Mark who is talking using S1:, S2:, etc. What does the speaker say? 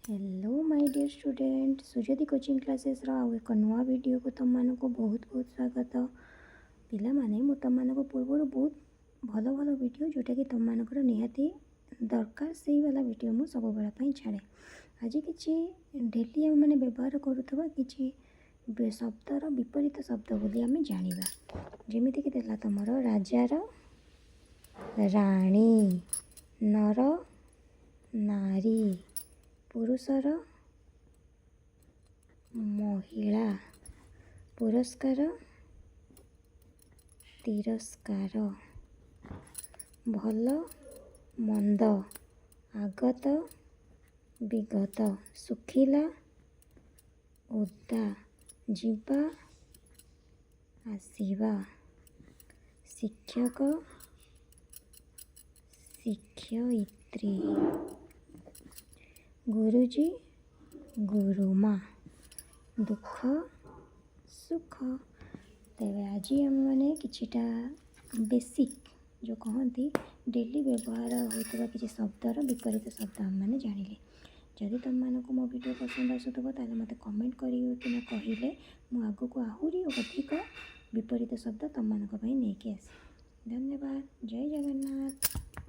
S1: Hello my dear student Sujati coaching classes आउ एक नुआ वीडियो को तुम मानक बहुत बहुत स्वागत पिला माने मु तुम मानक पूर्व बहुत भल भल वीडियो जोटा कि तुम मानकर निहाती दरकार से वाला वीडियो मु सब बेला छाड़े आज किसी डेली आम मैंने व्यवहार करुवा कि शब्दर विपरीत शब्द बोली आम जाना जमीक तुम राजार राणी नर नारी पुरुषर महिला पुरस्कार तिरस्कार भल मंद आगत विगत सुखिला उदा जीवा आसीवा शिक्षक शिक्षयित्री गुरुजी गुरुमा दुख सुख। तेरे आज आम मैंने किछिटा बेसिक जो कहती डेली व्यवहार होता किसी शब्दर विपरीत शब्द आम मैंने जानिले जदि तुम मानक मो वीडियो पसंद आसुव ताले मते कमेंट करिना कहले मु आगको आहुरी अधिक विपरीत शब्द तुम मानक नहीं आसी। धन्यवाद। जय जगन्नाथ।